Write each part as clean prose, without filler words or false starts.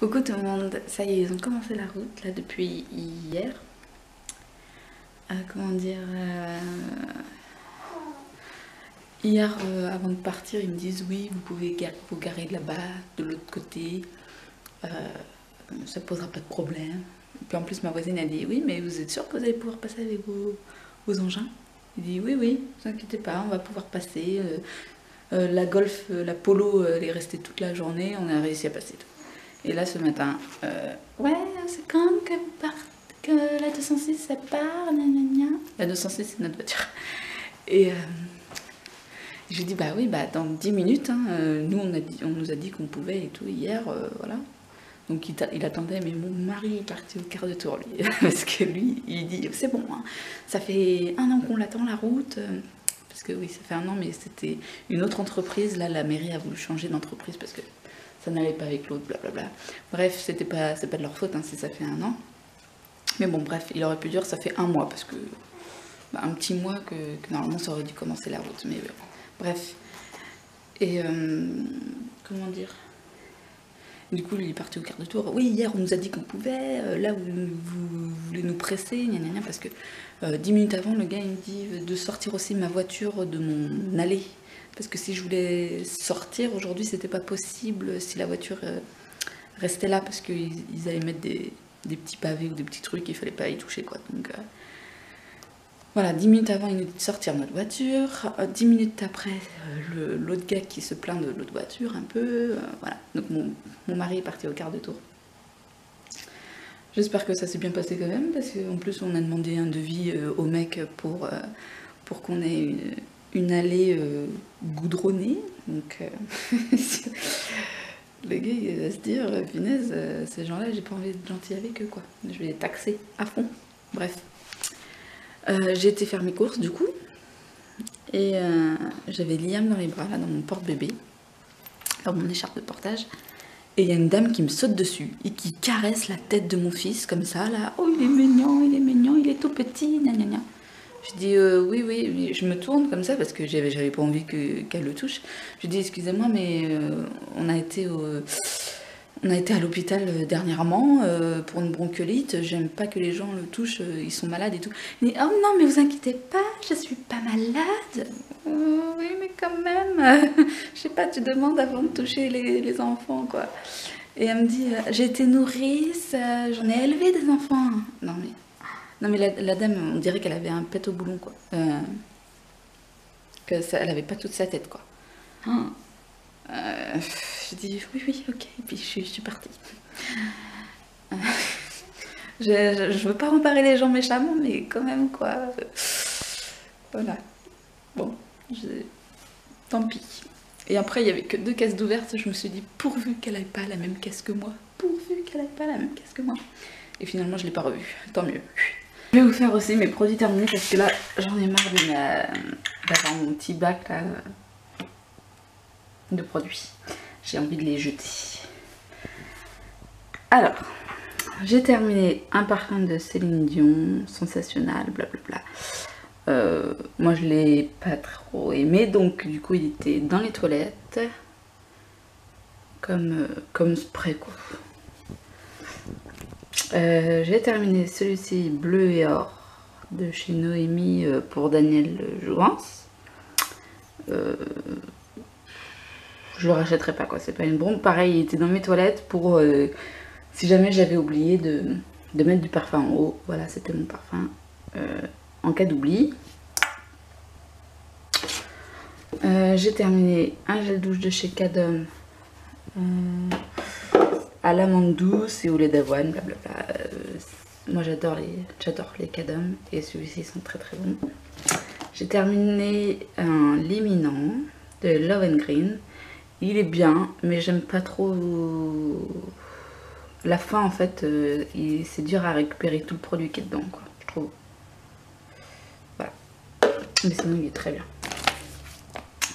Coucou tout le monde, ça y est, ils ont commencé la route là depuis hier. Comment dire Hier, avant de partir, ils me disent oui, vous pouvez vous garer là-bas, de l'autre côté, euh, ça posera pas de problème. Puis en plus, ma voisine a dit oui, mais vous êtes sûr que vous allez pouvoir passer avec vos engins? Il dit oui, oui, ne vous inquiétez pas, on va pouvoir passer. La Golf, la Polo, elle est restée toute la journée, on a réussi à passer. Et là, ce matin, ouais, c'est quand même que vous partez, que la 206, ça part, gna gna gna. La 206, c'est notre voiture. Et je lui dis, bah oui, bah dans 10 minutes, hein, nous, on nous a dit qu'on pouvait et tout hier, voilà. Donc il attendait, mais mon mari est parti au quart de tour, lui. Parce que lui, il dit, c'est bon, hein, ça fait 1 an qu'on l'attend, la route. Parce que oui, ça fait 1 an, mais c'était une autre entreprise. Là, la mairie a voulu changer d'entreprise parce que ça n'allait pas avec l'autre, blablabla. Bref, c'est pas de leur faute, hein, si ça fait 1 an. Mais bon, bref, il aurait pu dire ça fait 1 mois, parce que un petit mois que normalement ça aurait dû commencer la route. Mais bon, bref. Et comment dire, du coup, il est parti au quart de tour. Oui, hier, on nous a dit qu'on pouvait. Là, vous voulez nous presser, gna gna gna, parce que 10 minutes avant, le gars, il me dit de sortir aussi ma voiture de mon allée. Parce que si je voulais sortir aujourd'hui, c'était pas possible si la voiture restait là, parce qu'ils allaient mettre des petits pavés ou des petits trucs, il fallait pas y toucher, quoi. Donc voilà, 10 minutes avant, il nous dit de sortir notre voiture. 10 minutes après, l'autre gars qui se plaint de l'autre voiture un peu. Voilà, donc mon mari est parti au quart de tour. J'espère que ça s'est bien passé quand même, parce qu'en plus, on a demandé un devis au mec pour qu'on ait une allée goudronnée. Donc, le gars, il va se dire, punaise, ces gens-là, j'ai pas envie d'être gentil avec eux, quoi. Je vais les taxer à fond. Bref. J'ai été faire mes courses, du coup. Et j'avais Liam dans les bras, là, dans mon porte-bébé. Dans mon écharpe de portage. Et il y a une dame qui me saute dessus et qui caresse la tête de mon fils, comme ça, là. Oh, il est mignon, il est tout petit, gna gna gna. Je dis oui, oui, je me tourne comme ça parce que j'avais pas envie qu'elle le touche. Je dis excusez-moi, mais on a été à l'hôpital dernièrement pour une bronchiolite. J'aime pas que les gens le touchent, ils sont malades et tout. Il dit oh non, mais vous inquiétez pas, je suis pas malade. Oui, mais quand même, je sais pas, tu demandes avant de toucher les enfants, quoi. Et elle me dit j'ai été nourrice, j'en ai élevé des enfants. Non mais la dame, on dirait qu'elle avait un pet au boulon, quoi. Elle avait pas toute sa tête, quoi. Je dis oui, oui, ok, et puis je suis partie. Je veux pas remparer les gens méchamment, mais quand même, quoi. Voilà. Bon, tant pis. Et après, il y avait que 2 caisses d'ouvertes. Je me suis dit, pourvu qu'elle aille pas à la même caisse que moi. Pourvu qu'elle aille pas à la même caisse que moi. Et finalement, je l'ai pas revue. Tant mieux. Je vais vous faire aussi mes produits terminés parce que là, j'en ai marre d'avoir mon petit bac là, de produits. J'ai envie de les jeter. Alors, j'ai terminé un parfum de Céline Dion, sensationnel, blablabla. Moi, je l'ai pas trop aimé, donc du coup, il était dans les toilettes, comme spray, quoi. J'ai terminé celui-ci bleu et or de chez Noémie pour Daniel Jouvence. Je le rachèterai pas, quoi, c'est pas une bombe. Pareil, il était dans mes toilettes pour si jamais j'avais oublié de mettre du parfum en haut. Voilà, c'était mon parfum en cas d'oubli. J'ai terminé un gel douche de chez Cadom à l'amande douce et au lait d'avoine, blablabla. Moi j'adore les Cadom et celui-ci sont très très bons. J'ai terminé un Liminant de Love and Green. Il est bien, mais j'aime pas trop la fin, en fait. C'est dur à récupérer tout le produit qui est dedans, quoi, je trouve. Voilà. Mais sinon il est très bien.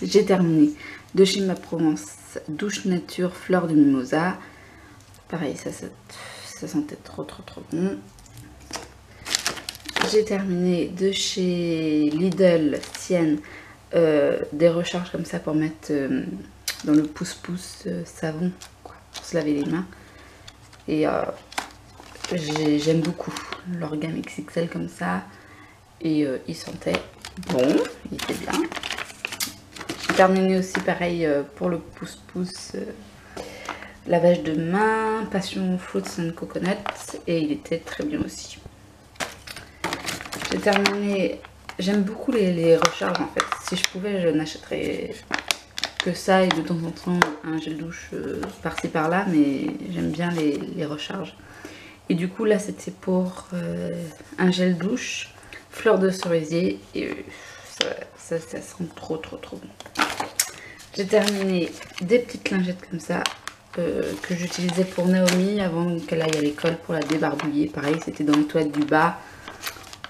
J'ai terminé de chez Ma Provence douche nature fleur de mimosa. Pareil, ça sentait trop bon. J'ai terminé de chez Lidl Sienne des recharges comme ça pour mettre dans le pouce-pouce savon, quoi, pour se laver les mains. Et j'aime beaucoup leur gamme XXL comme ça. Et il sentait bon, il était bien. J'ai terminé aussi pareil pour le pouce-pouce. Lavage de main, Passion Fruits and Coconut. Et il était très bien aussi. J'ai terminé. J'aime beaucoup les recharges en fait. Si je pouvais, je n'achèterais que ça et de temps en temps un gel douche par-ci par-là. Mais j'aime bien les recharges. Et du coup là c'était pour un gel douche, fleur de cerisier. Et ça sent trop bon. J'ai terminé des petites lingettes comme ça. Que j'utilisais pour Naomi avant qu'elle aille à l'école pour la débarbouiller. Pareil, c'était dans les toilettes du bas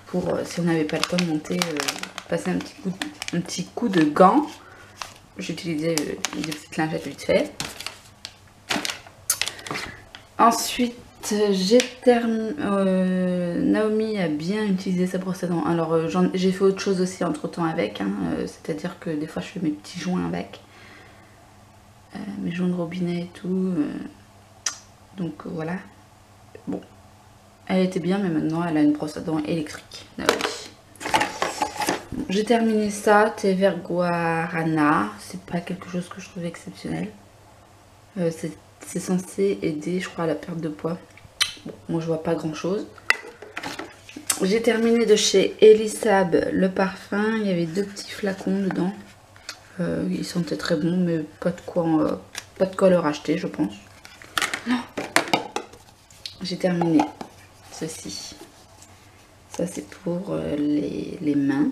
pour, si on n'avait pas le temps de monter, passer un petit coup de gant. J'utilisais des petites lingettes vite fait. Ensuite, Naomi a bien utilisé sa brosse à dents. Alors, j'ai fait autre chose aussi entre temps avec. Hein, c'est-à-dire que des fois, je fais mes petits joints avec. Mes joints de robinet et tout. Donc voilà. Bon. Elle était bien, mais maintenant elle a une brosse à dents électrique. Ah oui. Bon, j'ai terminé ça. Thé vert guarana. C'est pas quelque chose que je trouve exceptionnel. C'est censé aider, je crois, à la perte de poids. Bon, moi je vois pas grand chose. J'ai terminé de chez Elisab le parfum. Il y avait 2 petits flacons dedans. Il sentait très bon, mais pas de quoi le racheter, je pense. Non. J'ai terminé ceci. Ça, c'est pour les mains.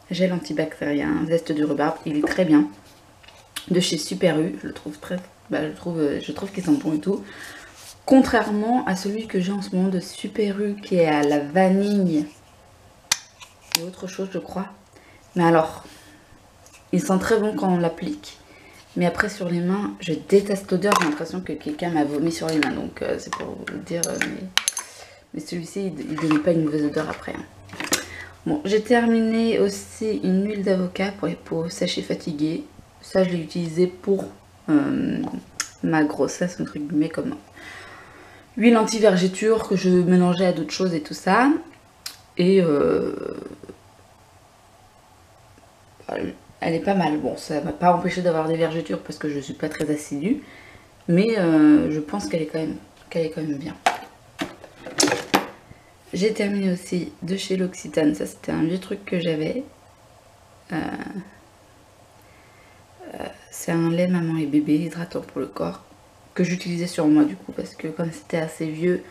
Gel antibactérien, veste de rhubarbe. Il est très bien. De chez Super U. Je le trouve je trouve qu'il sent bon et tout. Contrairement à celui que j'ai en ce moment de Super U, qui est à la vanille et autre chose, je crois. Mais alors... il sent très bon quand on l'applique. Mais après sur les mains, je déteste l'odeur. J'ai l'impression que quelqu'un m'a vomi sur les mains. Donc c'est pour vous le dire. Mais celui-ci, il ne donne pas une mauvaise odeur après. Hein. Bon, j'ai terminé aussi une huile d'avocat pour les peaux sèches et fatiguées. Ça, je l'ai utilisé pour ma grossesse, entre guillemets, comme huile anti-vergéture que je mélangeais à d'autres choses et tout ça. Et... elle est pas mal. Bon, ça m'a pas empêché d'avoir des vergetures parce que je suis pas très assidue. Mais je pense qu'elle est quand même bien. J'ai terminé aussi de chez L'Occitane. Ça, c'était un vieux truc que j'avais. C'est un lait maman et bébé hydratant pour le corps. Que j'utilisais sur moi du coup. Parce que comme c'était assez vieux,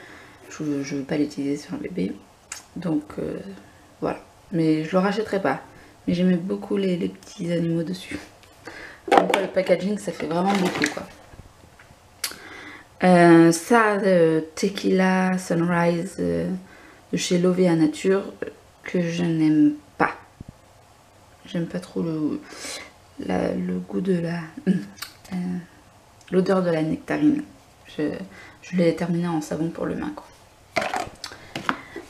je ne veux pas l'utiliser sur un bébé. Donc voilà. Mais je le rachèterai pas. Mais j'aimais beaucoup les petits animaux dessus. Donc le packaging, ça fait vraiment beaucoup quoi. Ça, Tequila Sunrise de chez Lovea Nature, que je n'aime pas. J'aime pas trop le goût de l'odeur de la nectarine. Je l'ai terminé en savon pour le main quoi.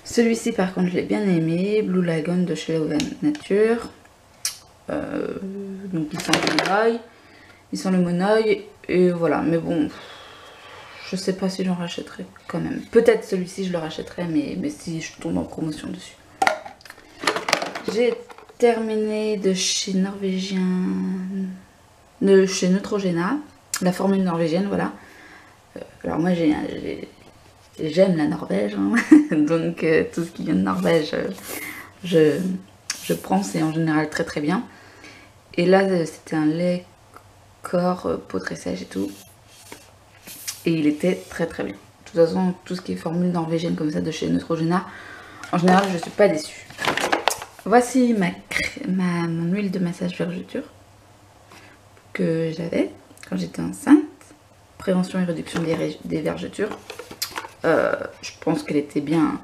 Celui-ci par contre je l'ai bien aimé, Blue Lagoon de chez Lovea Nature. Donc il sent le monoeil et voilà, mais bon, je sais pas si j'en rachèterai quand même. Peut-être celui-ci je le rachèterai, mais si je tombe en promotion dessus. J'ai terminé de chez chez Neutrogena, la formule norvégienne, voilà. Alors moi j'aime la Norvège, hein. Donc tout ce qui vient de Norvège, je prends, c'est en général très très bien. Et là c'était un lait corps, peau très sèche et tout. Et il était très très bien. De toute façon, tout ce qui est formule norvégienne comme ça de chez Neutrogena, en général je suis pas déçue. Voici mon huile de massage vergeture que j'avais quand j'étais enceinte. Prévention et réduction des vergetures. Je pense qu'elle était bien.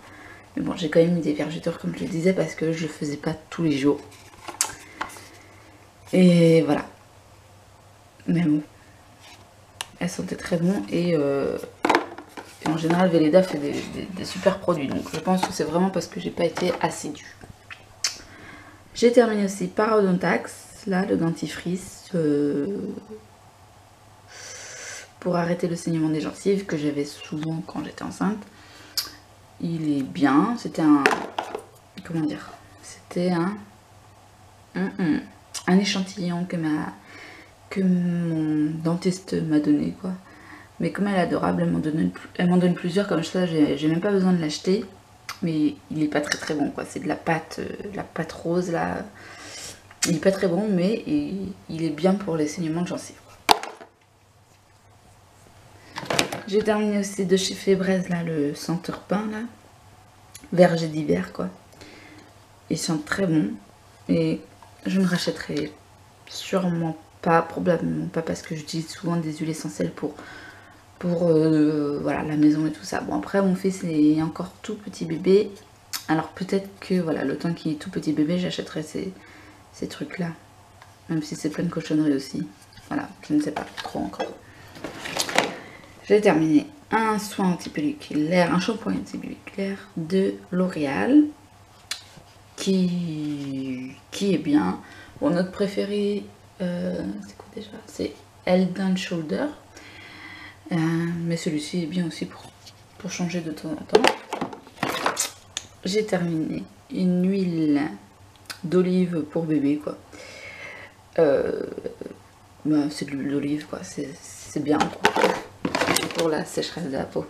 Mais bon, j'ai quand même mis des vergetures comme je le disais parce que je le faisais pas tous les jours. Et voilà. Mais bon. Elle sentait très bon et en général Velleda fait des super produits. Donc je pense que c'est vraiment parce que j'ai pas été assidue. J'ai terminé aussi Parodontax. Là, le dentifrice. pour arrêter le saignement des gencives que j'avais souvent quand j'étais enceinte. Il est bien, c'était un... comment dire? C'était un échantillon que mon dentiste m'a donné, quoi. Mais comme elle est adorable, elle m'en donne plusieurs, comme ça j'ai même pas besoin de l'acheter. Mais il est pas très bon, quoi. C'est de la pâte rose là. Il est pas très bon, mais il est bien pour les saignements de gencives. J'ai terminé aussi de chez Fébreze là, le senteur pain là. Verger d'hiver, quoi. Il sent très bon. Et je ne rachèterai sûrement pas, probablement pas, parce que j'utilise souvent des huiles essentielles pour voilà, la maison et tout ça. Bon, après mon fils est encore tout petit bébé, alors peut-être que voilà, le temps qu'il est tout petit bébé, j'achèterai ces trucs là, même si c'est plein de cochonneries aussi. Voilà, je ne sais pas trop encore. J'ai terminé un soin antipelliculaire, un shampoing antipelliculaire de L'Oréal qui est bien. Bon, notre préféré c'est quoi déjà? C'est Head and Shoulder. Mais celui-ci est bien aussi pour changer de temps en temps. J'ai terminé une huile d'olive pour bébé, quoi. Bah, c'est de l'huile d'olive, quoi. C'est bien pour la sécheresse de la peau.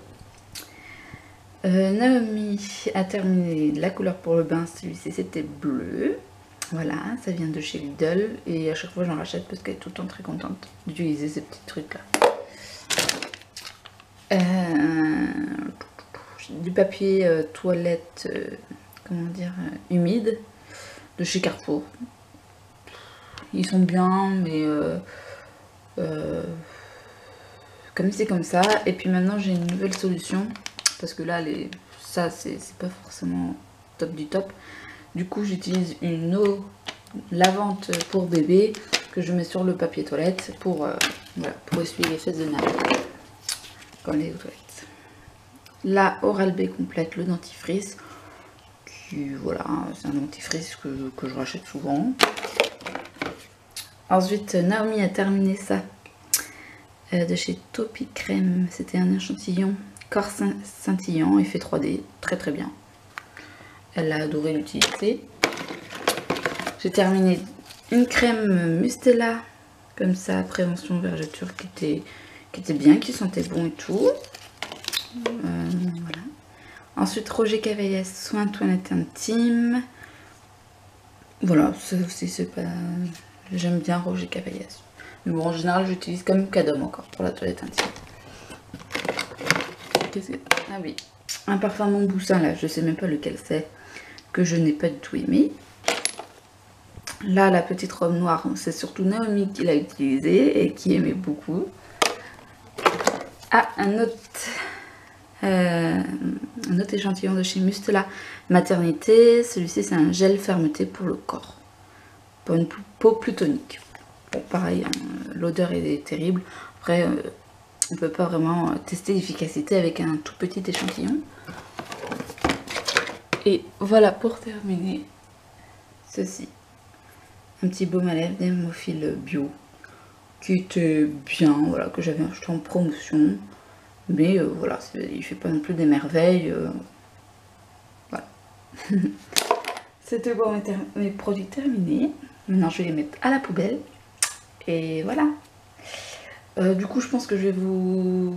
Naomi a terminé la couleur pour le bain. Celui-ci c'était bleu. Voilà, ça vient de chez Lidl et à chaque fois j'en rachète parce qu'elle est tout le temps très contente d'utiliser ces petits trucs là. Du papier toilette, comment dire, humide de chez Carrefour. Ils sont bien, mais comme c'est comme ça. Et puis maintenant j'ai une nouvelle solution parce que là ça c'est pas forcément top du top. Du coup j'utilise une eau lavante pour bébé que je mets sur le papier toilette pour voilà, pour essuyer les fesses de Nana quand elle est aux toilettes. La Oral-B complète, le dentifrice, qui voilà, c'est un dentifrice que je rachète souvent. Ensuite Naomi a terminé ça de chez Topi Crème. C'était un échantillon corps scintillant, effet 3D, très bien. Elle a adoré l'utiliser. J'ai terminé une crème Mustela, comme ça, prévention vergeture, qui était bien, qui sentait bon et tout. Voilà. Ensuite Roger Cavaillès, soin toilette intime. Voilà, ça aussi c'est pas... J'aime bien Roger Cavaillès. Mais bon, en général j'utilise comme Cadom encore pour la toilette intime. Qu'est-ce que... Ah oui, un parfum Montboussin là, je sais même pas lequel c'est, que je n'ai pas du tout aimé. Là, la petite robe noire, c'est surtout Naomi qui l'a utilisée et qui aimait beaucoup. Ah, un autre échantillon de chez Mustela Maternité. Celui-ci, c'est un gel fermeté pour le corps. Pour une peau plus tonique. Bon, pareil, hein, l'odeur est terrible. Après, on ne peut pas vraiment tester l'efficacité avec un tout petit échantillon. Et voilà pour terminer ceci. Un petit baume à lèvres Dermophile bio qui était bien, voilà, que j'avais acheté en promotion, mais voilà, il fait pas non plus des merveilles, voilà. C'était pour mes produits terminés. Maintenant je vais les mettre à la poubelle et voilà. Du coup je pense que je vais vous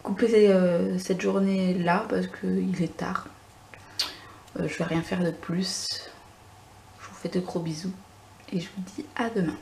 couper cette journée là parce qu'il est tard. Je vais rien faire de plus. Je vous fais de gros bisous et je vous dis à demain.